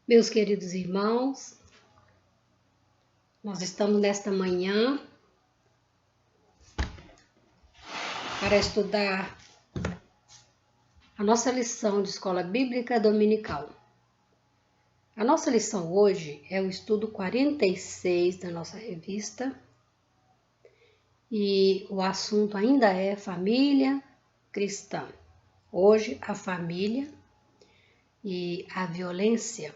Meus queridos irmãos, nós estamos nesta manhã para estudar a nossa lição de Escola Bíblica Dominical. A nossa lição hoje é o estudo 46 da nossa revista e o assunto ainda é família cristã. Hoje, a família e a violência.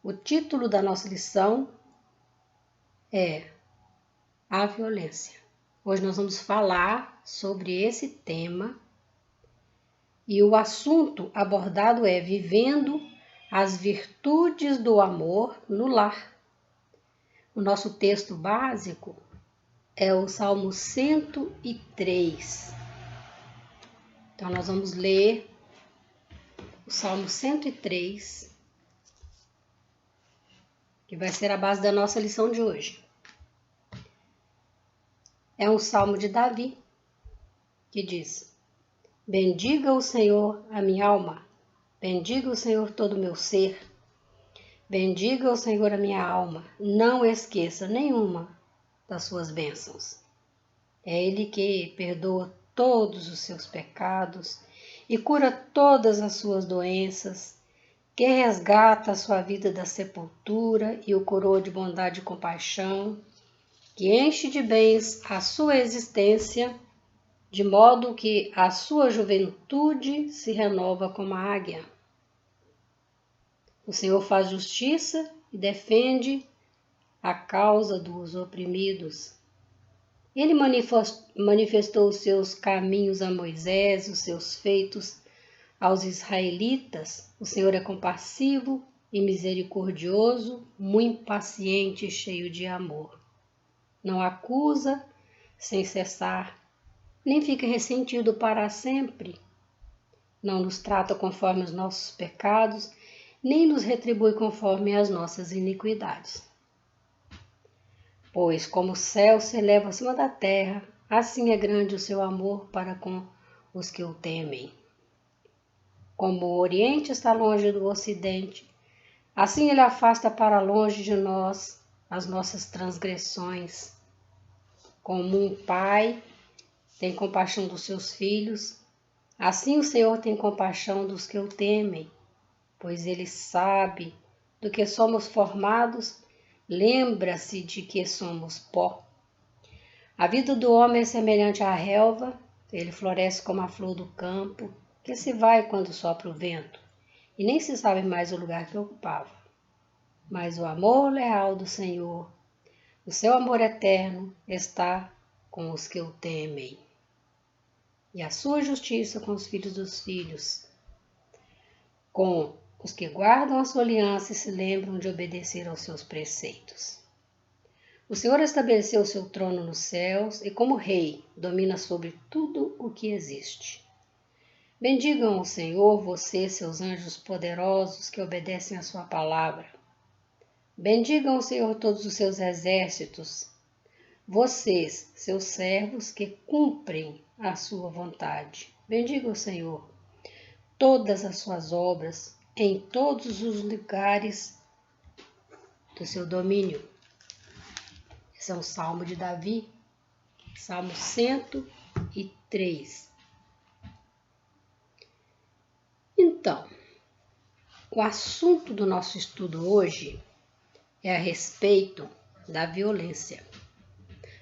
O título da nossa lição é a violência. Hoje nós vamos falar sobre esse tema e o assunto abordado é vivendo as virtudes do amor no lar. O nosso texto básico é o Salmo 103. Então nós vamos ler o Salmo 103, que vai ser a base da nossa lição de hoje. É um salmo de Davi, que diz: bendiga o Senhor a minha alma, bendiga o Senhor todo o meu ser, bendiga o Senhor a minha alma, não esqueça nenhuma das suas bênçãos. É Ele que perdoa todos os seus pecados e cura todas as suas doenças, que resgata a sua vida da sepultura e o coroa de bondade e compaixão, que enche de bens a sua existência, de modo que a sua juventude se renova como a águia. O Senhor faz justiça e defende a causa dos oprimidos. Ele manifestou os seus caminhos a Moisés, os seus feitos aos israelitas. O Senhor é compassivo e misericordioso, muito paciente e cheio de amor. Não acusa sem cessar, nem fica ressentido para sempre. Não nos trata conforme os nossos pecados, nem nos retribui conforme as nossas iniquidades. Pois como o céu se eleva acima da terra, assim é grande o seu amor para com os que o temem. Como o Oriente está longe do Ocidente, assim ele afasta para longe de nós as nossas transgressões. Como um pai tem compaixão dos seus filhos, assim o Senhor tem compaixão dos que o temem, pois ele sabe do que somos formados, lembra-se de que somos pó. A vida do homem é semelhante à relva, ele floresce como a flor do campo, que se vai quando sopra o vento, e nem se sabe mais o lugar que ocupava. Mas o amor leal do Senhor, o seu amor eterno, está com os que o temem, e a sua justiça com os filhos dos filhos, com os que guardam a sua aliança e se lembram de obedecer aos seus preceitos. O Senhor estabeleceu o seu trono nos céus e, como rei, domina sobre tudo o que existe. Bendigam o Senhor, vocês, seus anjos poderosos que obedecem à sua palavra. Bendigam o Senhor todos os seus exércitos, vocês, seus servos que cumprem a sua vontade. Bendiga o Senhor todas as suas obras em todos os lugares do seu domínio. Esse é um salmo de Davi, Salmo 103. Então, o assunto do nosso estudo hoje é a respeito da violência.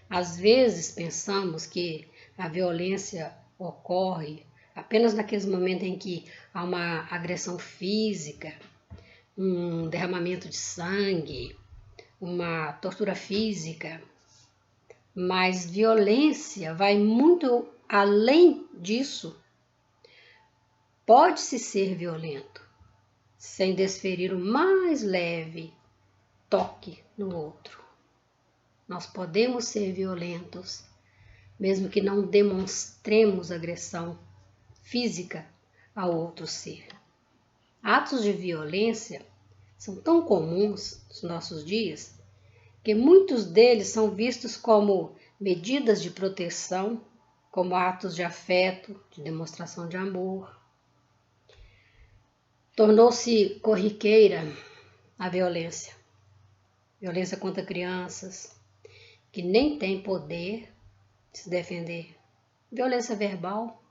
Às vezes pensamos que a violência ocorre apenas naqueles momentos em que há uma agressão física, um derramamento de sangue, uma tortura física, mas violência vai muito além disso. Pode-se ser violento sem desferir o mais leve toque no outro. Nós podemos ser violentos, mesmo que não demonstremos agressão física ao outro ser. Atos de violência são tão comuns nos nossos dias que muitos deles são vistos como medidas de proteção, como atos de afeto, de demonstração de amor. Tornou-se corriqueira a violência. Violência contra crianças que nem têm poder de se defender. Violência verbal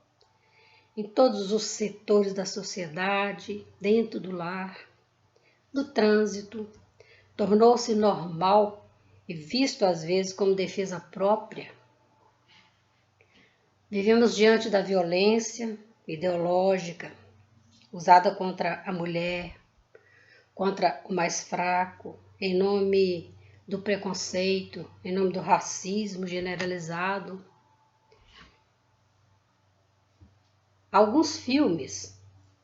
em todos os setores da sociedade, dentro do lar, do trânsito. Tornou-se normal e visto às vezes como defesa própria. Vivemos diante da violência ideológica usada contra a mulher, contra o mais fraco, em nome do preconceito, em nome do racismo generalizado. Alguns filmes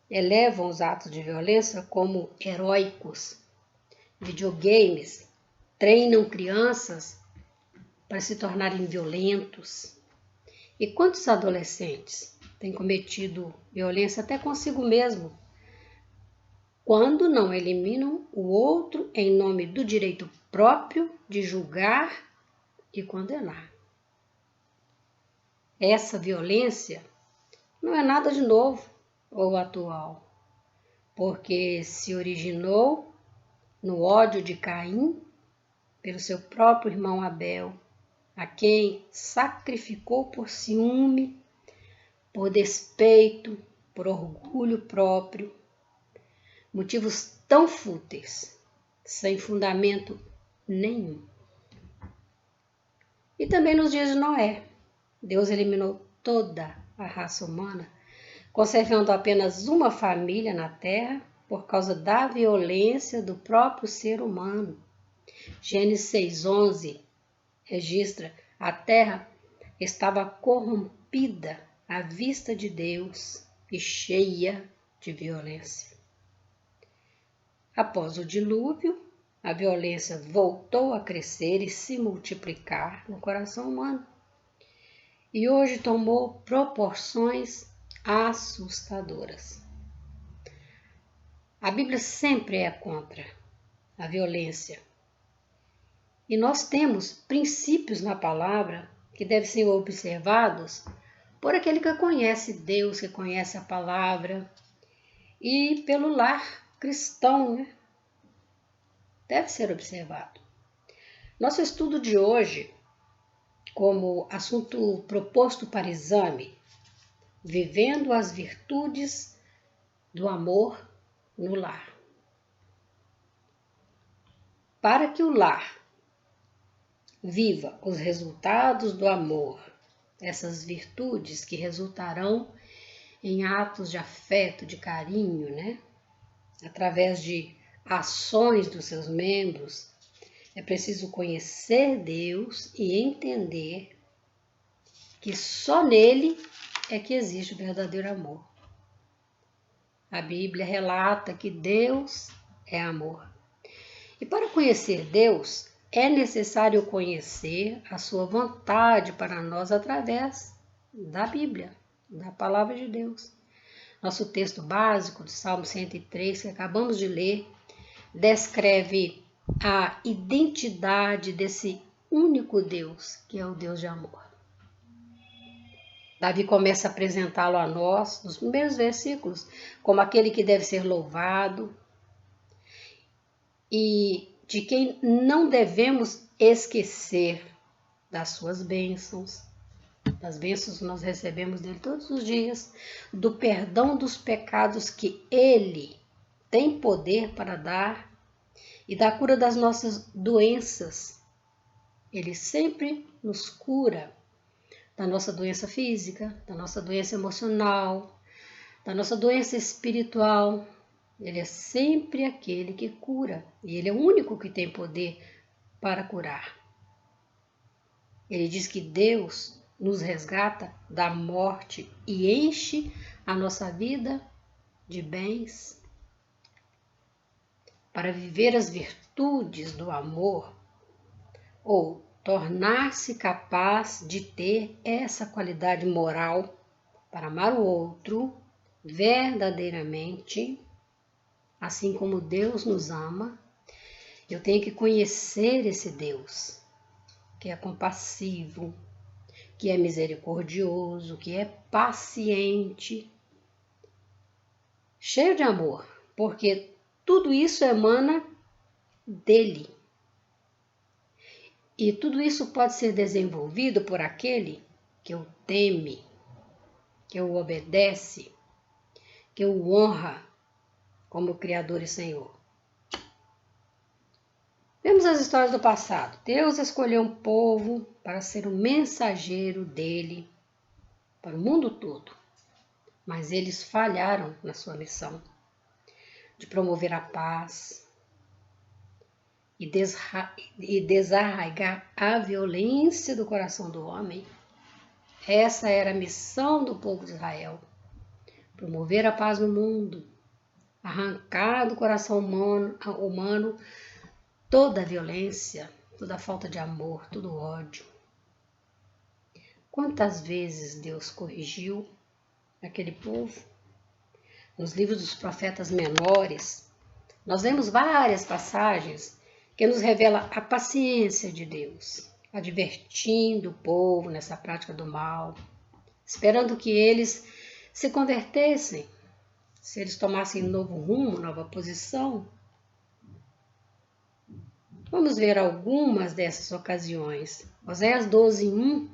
elevam os atos de violência como heróicos. Videogames treinam crianças para se tornarem violentos. E quantos adolescentes têm cometido violência até consigo mesmo, quando não eliminam o outro em nome do direito próprio de julgar e condenar? Essa violência não é nada de novo ou atual, porque se originou no ódio de Caim pelo seu próprio irmão Abel, a quem sacrificou por ciúme, por despeito, por orgulho próprio, motivos tão fúteis, sem fundamento nenhum. E também nos dias de Noé, Deus eliminou toda a raça humana, conservando apenas uma família na terra por causa da violência do próprio ser humano. Gênesis 6:11 registra: a terra estava corrompida à vista de Deus e cheia de violência. Após o dilúvio, a violência voltou a crescer e se multiplicar no coração humano. E hoje tomou proporções assustadoras. A Bíblia sempre é contra a violência. E nós temos princípios na palavra que devem ser observados por aquele que conhece Deus, que conhece a palavra, e pelo lar cristão, né? Deve ser observado. Nosso estudo de hoje, como assunto proposto para exame, vivendo as virtudes do amor no lar. Para que o lar viva os resultados do amor, essas virtudes que resultarão em atos de afeto, de carinho, né? Através de ações dos seus membros, é preciso conhecer Deus e entender que só nele é que existe o verdadeiro amor. A Bíblia relata que Deus é amor. E para conhecer Deus, é necessário conhecer a sua vontade para nós através da Bíblia, da Palavra de Deus. Nosso texto básico do Salmo 103, que acabamos de ler, descreve a identidade desse único Deus, que é o Deus de amor. Davi começa a apresentá-lo a nós, nos primeiros versículos, como aquele que deve ser louvado e de quem não devemos esquecer das suas bênçãos, das bênçãos que nós recebemos dele todos os dias, do perdão dos pecados que ele tem poder para dar e da cura das nossas doenças. Ele sempre nos cura da nossa doença física, da nossa doença emocional, da nossa doença espiritual. Ele é sempre aquele que cura e ele é o único que tem poder para curar. Ele diz que Deus nos resgata da morte e enche a nossa vida de bens. Para viver as virtudes do amor, ou tornar-se capaz de ter essa qualidade moral para amar o outro verdadeiramente, assim como Deus nos ama, eu tenho que conhecer esse Deus, que é compassivo, que é misericordioso, que é paciente, cheio de amor, porque tudo isso emana dele. E tudo isso pode ser desenvolvido por aquele que o teme, que o obedece, que o honra como Criador e Senhor. Vemos as histórias do passado. Deus escolheu um povo para ser o mensageiro dele para o mundo todo, mas eles falharam na sua missão de promover a paz e desarraigar a violência do coração do homem. Essa era a missão do povo de Israel: promover a paz no mundo, arrancar do coração humano toda a violência, toda a falta de amor, todo o ódio. Quantas vezes Deus corrigiu aquele povo? Nos livros dos profetas menores, nós vemos várias passagens que nos revelam a paciência de Deus, advertindo o povo nessa prática do mal, esperando que eles se convertessem, se eles tomassem um novo rumo, nova posição. Vamos ver algumas dessas ocasiões. Oséias 12:1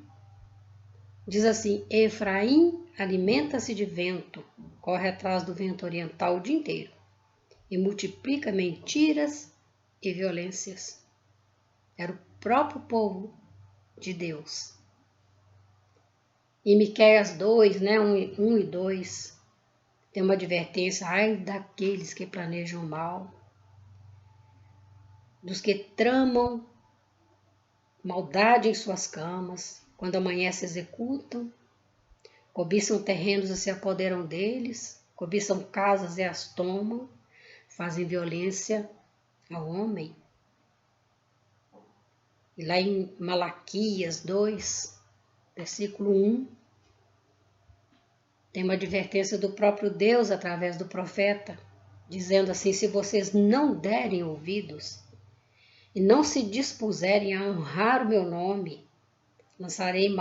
diz assim: Efraim alimenta-se de vento, corre atrás do vento oriental o dia inteiro e multiplica mentiras e violências. Era o próprio povo de Deus. Em Miqueias 2, 1 e 2, tem uma advertência: ai daqueles que planejam mal, dos que tramam maldade em suas camas, quando amanhece executam, cobiçam terrenos e se apoderam deles, cobiçam casas e as tomam, fazem violência ao homem. E lá em Malaquias 2, versículo 1, tem uma advertência do próprio Deus através do profeta, dizendo assim: se vocês não derem ouvidos e não se dispuserem a honrar o meu nome, lançarei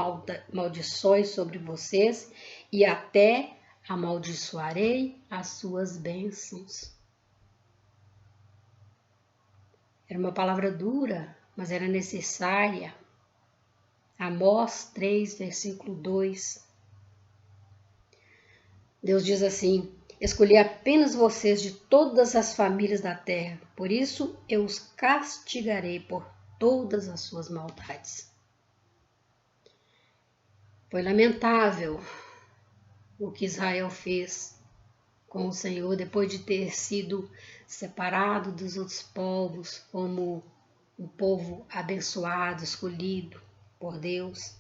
maldições sobre vocês e até amaldiçoarei as suas bênçãos. Era uma palavra dura, mas era necessária. Amós 3, versículo 2. Deus diz assim: escolhi apenas vocês de todas as famílias da terra, por isso eu os castigarei por todas as suas maldades. Foi lamentável o que Israel fez com o Senhor depois de ter sido separado dos outros povos como um povo abençoado, escolhido por Deus.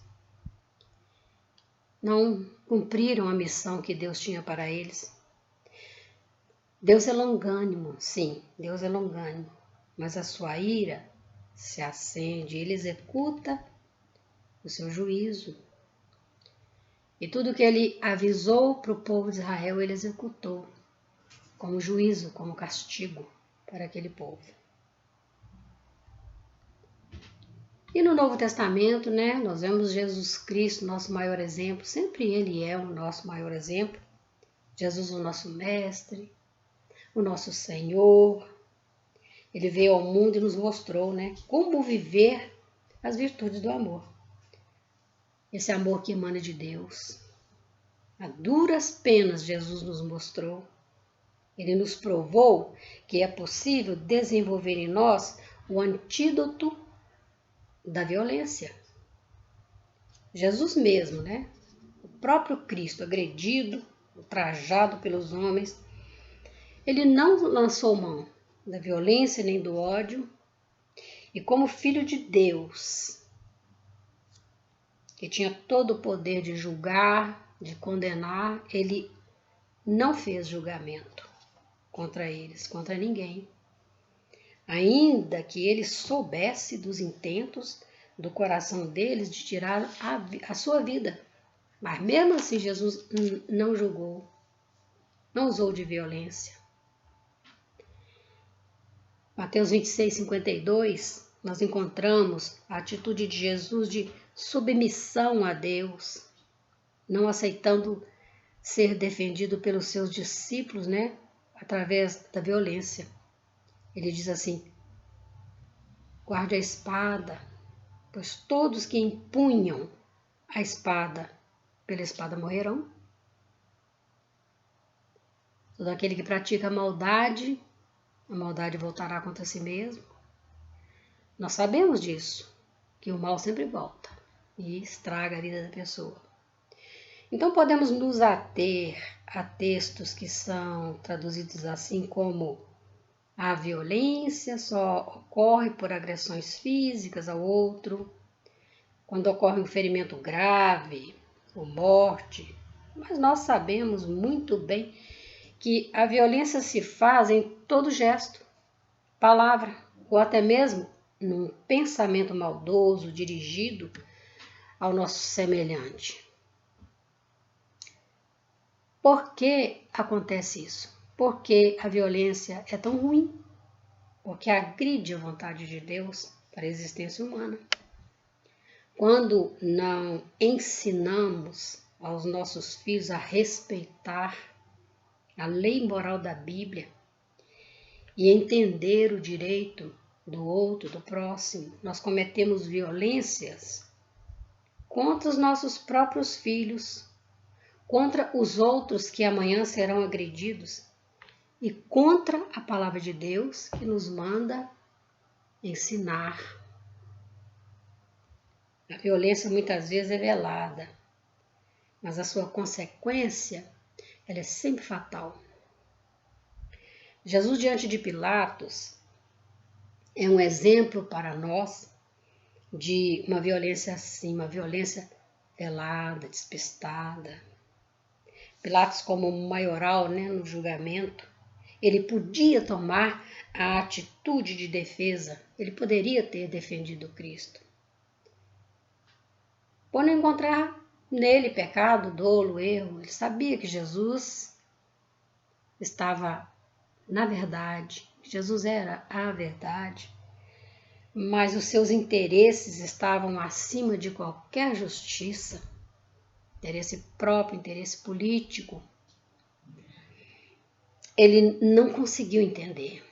Não cumpriram a missão que Deus tinha para eles. Deus é longânimo, sim, Deus é longânimo, mas a sua ira se acende, ele executa o seu juízo. E tudo que ele avisou para o povo de Israel, ele executou como juízo, como castigo para aquele povo. E no Novo Testamento, nós vemos Jesus Cristo, nosso maior exemplo. Sempre ele é o nosso maior exemplo. Jesus, o nosso mestre, o nosso Senhor. Ele veio ao mundo e nos mostrou, como viver as virtudes do amor. Esse amor que emana de Deus. A duras penas Jesus nos mostrou. Ele nos provou que é possível desenvolver em nós o antídoto da violência. Jesus mesmo, o próprio Cristo, agredido, ultrajado pelos homens, ele não lançou mão da violência nem do ódio, e como filho de Deus, que tinha todo o poder de julgar, de condenar, ele não fez julgamento contra eles, contra ninguém. Ainda que ele soubesse dos intentos do coração deles de tirar a sua vida. Mas mesmo assim Jesus não julgou, não usou de violência. Mateus 26, 52, nós encontramos a atitude de Jesus de submissão a Deus, não aceitando ser defendido pelos seus discípulos, através da violência. Ele diz assim: guarde a espada, pois todos que empunham a espada, pela espada morrerão. Todo aquele que pratica a maldade voltará contra si mesmo. Nós sabemos disso, que o mal sempre volta e estraga a vida da pessoa. Então podemos nos ater a textos que são traduzidos assim como: a violência só ocorre por agressões físicas ao outro, quando ocorre um ferimento grave ou morte. Mas nós sabemos muito bem que a violência se faz em todo gesto, palavra ou até mesmo num pensamento maldoso dirigido ao nosso semelhante. Por que acontece isso? Porque a violência é tão ruim, porque agride a vontade de Deus para a existência humana. Quando não ensinamos aos nossos filhos a respeitar a lei moral da Bíblia e entender o direito do outro, do próximo, nós cometemos violências contra os nossos próprios filhos, contra os outros que amanhã serão agredidos e contra a palavra de Deus que nos manda ensinar. A violência muitas vezes é velada, mas a sua consequência ela é sempre fatal. Jesus diante de Pilatos é um exemplo para nós de uma violência assim, uma violência velada, despistada. Pilatos, como maioral, no julgamento, ele podia tomar a atitude de defesa, ele poderia ter defendido Cristo. Por não encontrar nele pecado, dolo, erro, ele sabia que Jesus estava na verdade, Jesus era a verdade, mas os seus interesses estavam acima de qualquer justiça, interesse próprio, interesse político. Ele não conseguiu entender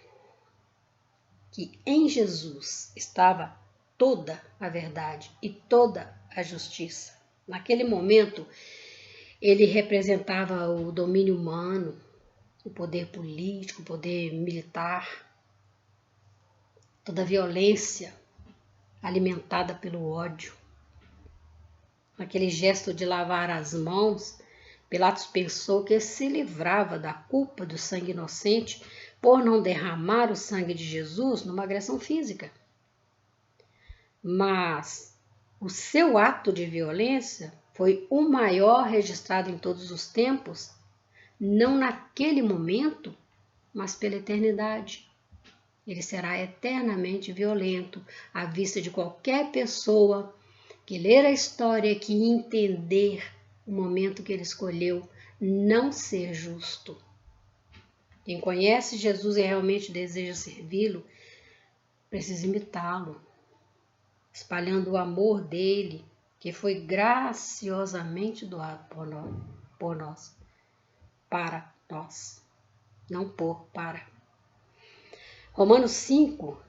que em Jesus estava toda a verdade e toda a justiça. Naquele momento, ele representava o domínio humano, o poder político, o poder militar, toda a violência alimentada pelo ódio. Naquele gesto de lavar as mãos, Pilatos pensou que se livrava da culpa do sangue inocente por não derramar o sangue de Jesus numa agressão física. Mas o seu ato de violência foi o maior registrado em todos os tempos, não naquele momento, mas pela eternidade. Ele será eternamente violento à vista de qualquer pessoa que ler a história, que entender o momento que ele escolheu não ser justo. Quem conhece Jesus e realmente deseja servi-lo, precisa imitá-lo, espalhando o amor dele, que foi graciosamente doado por nós, para nós, não para. Romanos 5,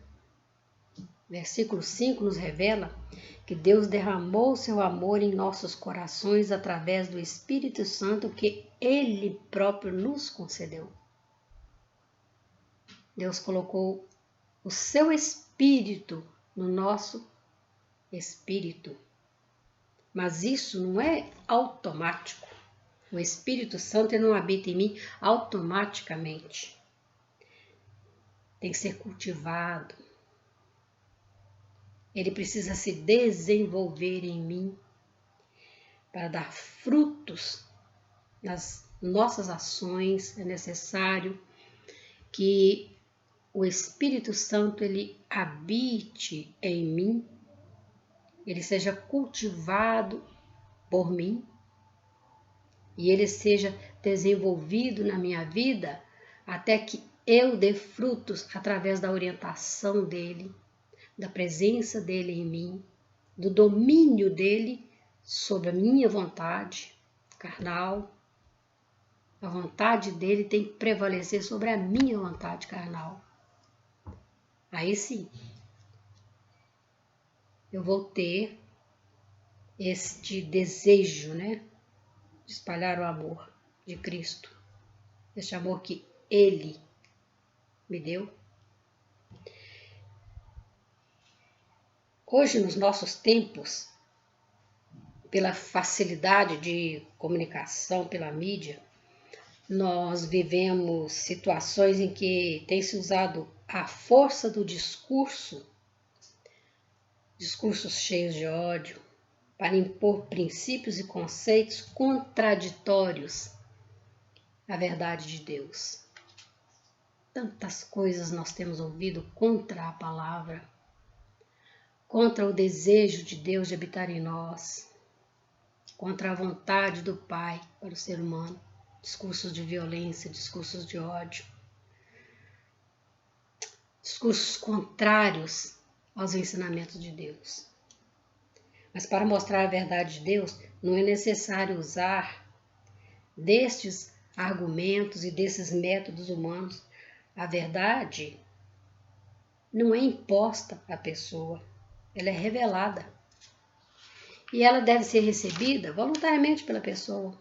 versículo 5 nos revela que Deus derramou seu amor em nossos corações através do Espírito Santo que Ele próprio nos concedeu. Deus colocou o seu Espírito no nosso espírito. Mas isso não é automático. O Espírito Santo não habita em mim automaticamente. Tem que ser cultivado. Ele precisa se desenvolver em mim para dar frutos nas nossas ações. É necessário que o Espírito Santo ele habite em mim, ele seja cultivado por mim e ele seja desenvolvido na minha vida até que eu dê frutos através da orientação dele, da presença dele em mim, do domínio dele sobre a minha vontade carnal. A vontade dele tem que prevalecer sobre a minha vontade carnal. Aí sim, eu vou ter este desejo, né, de espalhar o amor de Cristo. Este amor que Ele me deu. Hoje, nos nossos tempos, pela facilidade de comunicação, pela mídia, nós vivemos situações em que tem se usado a força do discursos cheios de ódio, para impor princípios e conceitos contraditórios à verdade de Deus. Tantas coisas nós temos ouvido contra a palavra, contra o desejo de Deus de habitar em nós, contra a vontade do Pai para o ser humano. Discursos de violência, discursos de ódio, discursos contrários aos ensinamentos de Deus. Mas para mostrar a verdade de Deus, não é necessário usar destes argumentos e desses métodos humanos. A verdade não é imposta à pessoa, ela é revelada. E ela deve ser recebida voluntariamente pela pessoa.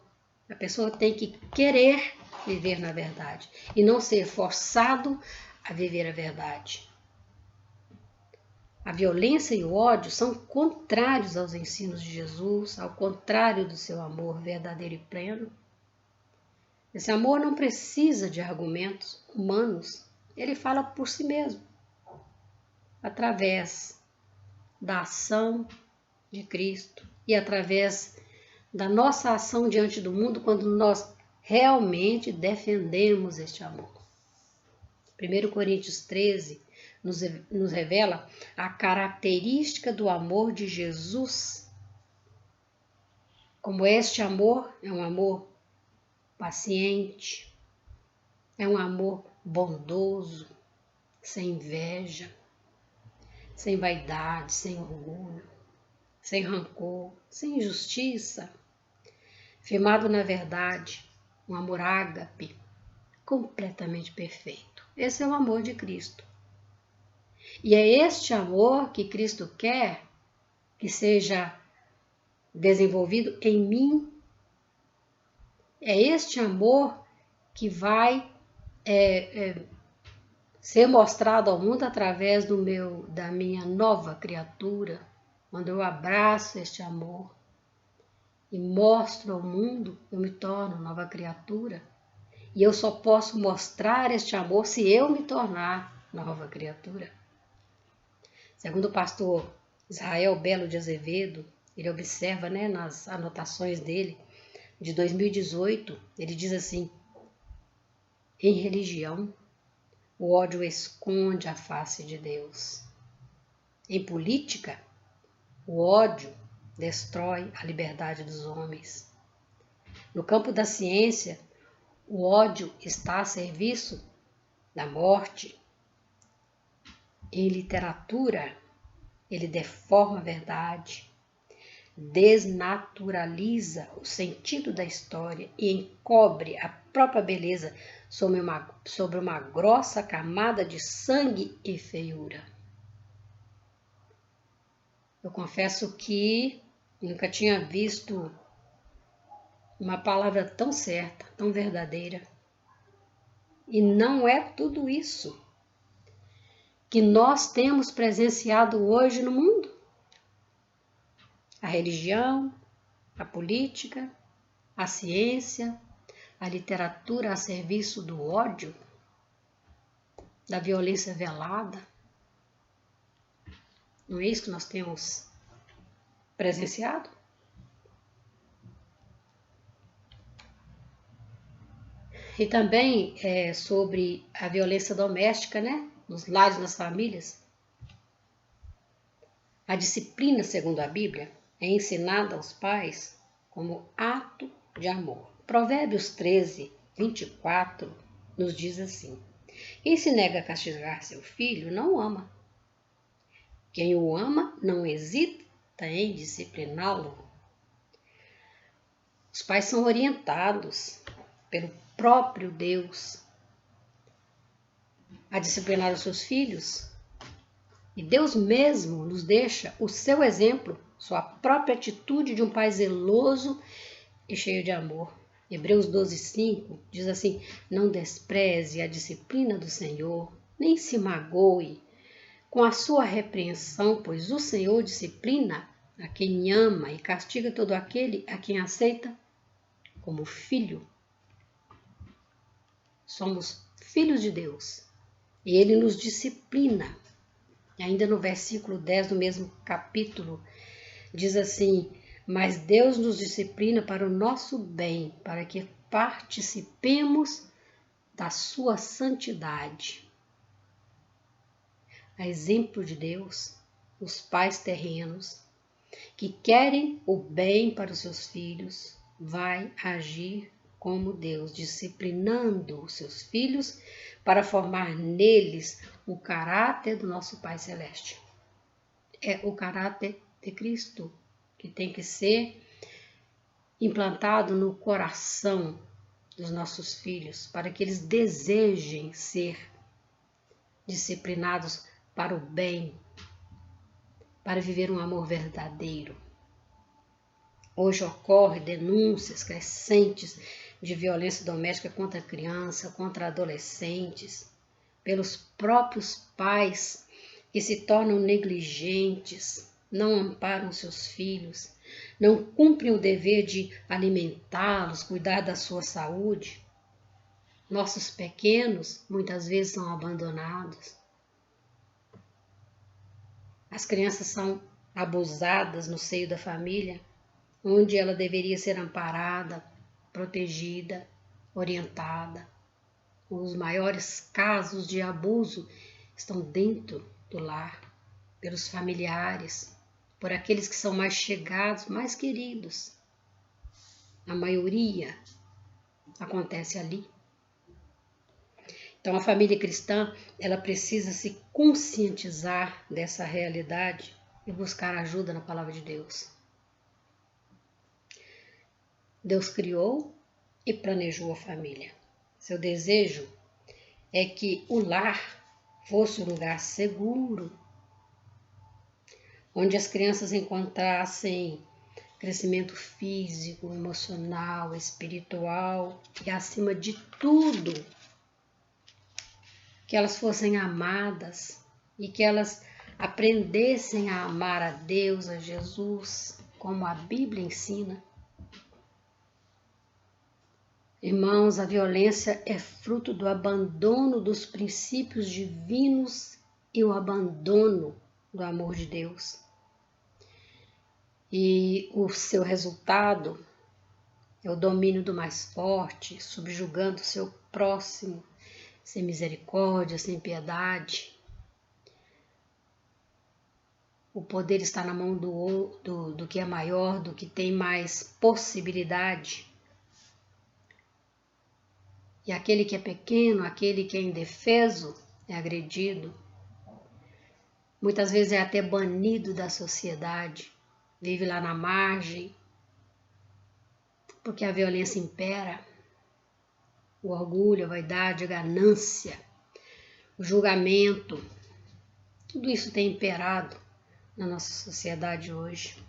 A pessoa tem que querer viver na verdade e não ser forçado a viver a verdade. A violência e o ódio são contrários aos ensinos de Jesus, ao contrário do seu amor verdadeiro e pleno. Esse amor não precisa de argumentos humanos, ele fala por si mesmo, através da ação de Cristo e através da nossa ação diante do mundo quando nós realmente defendemos este amor. 1 Coríntios 13 nos revela a característica do amor de Jesus. Como este amor é um amor paciente, é um amor bondoso, sem inveja, sem vaidade, sem orgulho, sem rancor, sem injustiça, firmado na verdade, um amor ágape, completamente perfeito. Esse é o amor de Cristo. E é este amor que Cristo quer que seja desenvolvido em mim. É este amor que vai ser mostrado ao mundo através da minha nova criatura. Quando eu abraço este amor e mostro ao mundo, eu me torno nova criatura. E eu só posso mostrar este amor se eu me tornar nova criatura. Segundo o pastor Israel Belo de Azevedo, ele observa, nas anotações dele, de 2018, ele diz assim: em religião, o ódio esconde a face de Deus. Em política, o ódio destrói a liberdade dos homens. No campo da ciência, o ódio está a serviço da morte. Em literatura, ele deforma a verdade, desnaturaliza o sentido da história e encobre a própria beleza sobre uma grossa camada de sangue e feiura. Eu confesso que nunca tinha visto uma palavra tão certa, tão verdadeira. E não é tudo isso que nós temos presenciado hoje no mundo. A religião, a política, a ciência, a literatura a serviço do ódio, da violência velada. Não é isso que nós temos presenciado? E também sobre a violência doméstica, nos lares, nas famílias. A disciplina, segundo a Bíblia, é ensinada aos pais como ato de amor. Provérbios 13, 24 nos diz assim: quem se nega a castigar seu filho não o ama. Quem o ama não hesita em discipliná-lo. Os pais são orientados pelo próprio Deus a disciplinar os seus filhos. E Deus mesmo nos deixa o seu exemplo, sua própria atitude de um pai zeloso e cheio de amor. Hebreus 12:5 diz assim: não despreze a disciplina do Senhor, nem se magoe com a sua repreensão, pois o Senhor disciplina a quem ama e castiga todo aquele a quem aceita como filho. Somos filhos de Deus e Ele nos disciplina. E ainda no versículo 10 do mesmo capítulo diz assim: mas Deus nos disciplina para o nosso bem, para que participemos da sua santidade. A exemplo de Deus, os pais terrenos que querem o bem para os seus filhos, vai agir como Deus, disciplinando os seus filhos para formar neles o caráter do nosso Pai Celeste. É o caráter de Cristo que tem que ser implantado no coração dos nossos filhos, para que eles desejem ser disciplinados para o bem, para viver um amor verdadeiro. Hoje ocorrem denúncias crescentes de violência doméstica contra a criança, contra adolescentes, pelos próprios pais que se tornam negligentes, não amparam seus filhos, não cumprem o dever de alimentá-los, cuidar da sua saúde. Nossos pequenos muitas vezes são abandonados. As crianças são abusadas no seio da família, onde ela deveria ser amparada, protegida, orientada. Os maiores casos de abuso estão dentro do lar, pelos familiares, por aqueles que são mais chegados, mais queridos. A maioria acontece ali. Então a família cristã, ela precisa se conscientizar dessa realidade e buscar ajuda na palavra de Deus. Deus criou e planejou a família. Seu desejo é que o lar fosse um lugar seguro, onde as crianças encontrassem crescimento físico, emocional, espiritual e, acima de tudo, que elas fossem amadas e que elas aprendessem a amar a Deus, a Jesus, como a Bíblia ensina. Irmãos, a violência é fruto do abandono dos princípios divinos e o abandono do amor de Deus. E o seu resultado é o domínio do mais forte, subjugando o seu próximo, sem misericórdia, sem piedade. O poder está na mão do que é maior, do que tem mais possibilidade. E aquele que é pequeno, aquele que é indefeso, é agredido. Muitas vezes é até banido da sociedade, vive lá na margem, porque a violência impera. O orgulho, a vaidade, a ganância, o julgamento, tudo isso tem imperado na nossa sociedade hoje.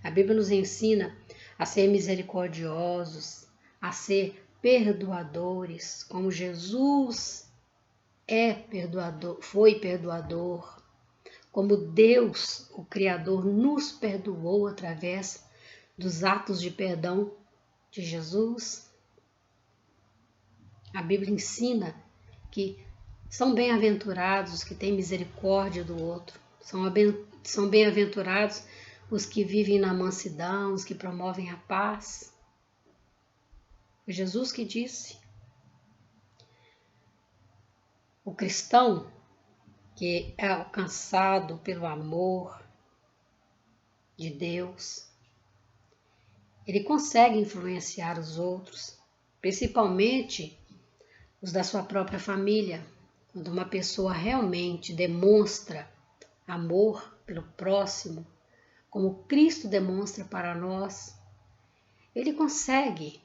A Bíblia nos ensina a ser misericordiosos, a ser perdoadores, como Jesus é perdoador, foi perdoador, como Deus, o Criador, nos perdoou através dos atos de perdão de Jesus. A Bíblia ensina que são bem-aventurados os que têm misericórdia do outro, são bem-aventurados os que vivem na mansidão, os que promovem a paz. Foi Jesus que disse. O cristão que é alcançado pelo amor de Deus, ele consegue influenciar os outros, principalmente os da sua própria família. Quando uma pessoa realmente demonstra amor pelo próximo, como Cristo demonstra para nós, ele consegue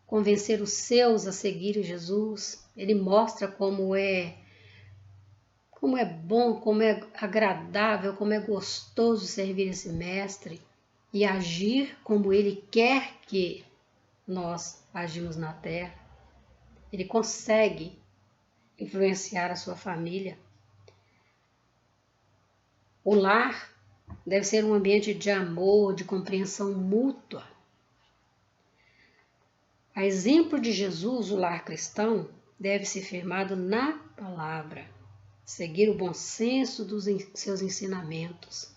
convencer os seus a seguir Jesus. Ele mostra como é bom, como é agradável, como é gostoso servir esse mestre e agir como ele quer que nós agimos na terra. Ele consegue influenciar a sua família. O lar deve ser um ambiente de amor, de compreensão mútua. A exemplo de Jesus, o lar cristão deve ser firmado na palavra, seguir o bom senso dos seus ensinamentos.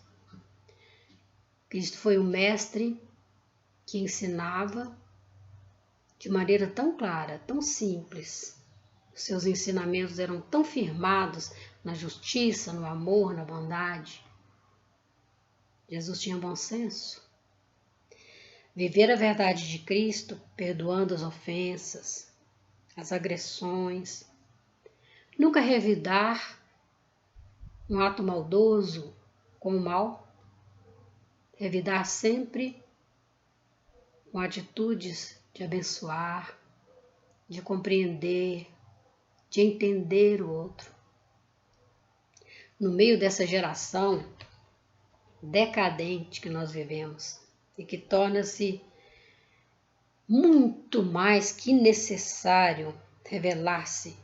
Cristo foi um mestre que ensinava de maneira tão clara, tão simples. Os seus ensinamentos eram tão firmados na justiça, no amor, na bondade. Jesus tinha bom senso. Viver a verdade de Cristo, perdoando as ofensas, as agressões. Nunca revidar um ato maldoso com o mal. Revidar sempre com atitudes de abençoar, de compreender, de entender o outro. No meio dessa geração decadente que nós vivemos e que torna-se muito mais que necessário revelar-se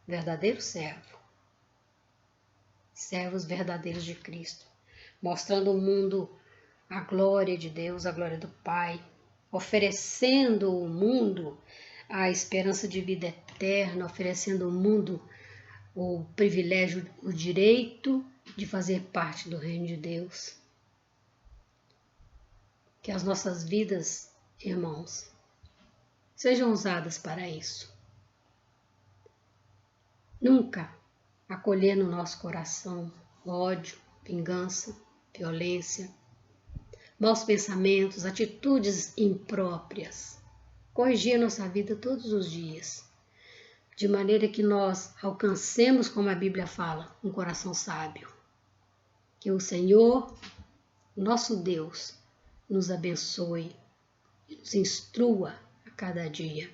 verdadeiro servo, servos verdadeiros de Cristo, mostrando ao mundo a glória de Deus, a glória do Pai, oferecendo ao mundo a esperança de vida eterna, oferecendo ao mundo o privilégio, o direito de fazer parte do reino de Deus. Que as nossas vidas, irmãos, sejam usadas para isso. Nunca acolher no nosso coração ódio, vingança, violência, maus pensamentos, atitudes impróprias. Corrigir a nossa vida todos os dias, de maneira que nós alcancemos, como a Bíblia fala, um coração sábio. Que o Senhor, nosso Deus, nos abençoe e nos instrua a cada dia.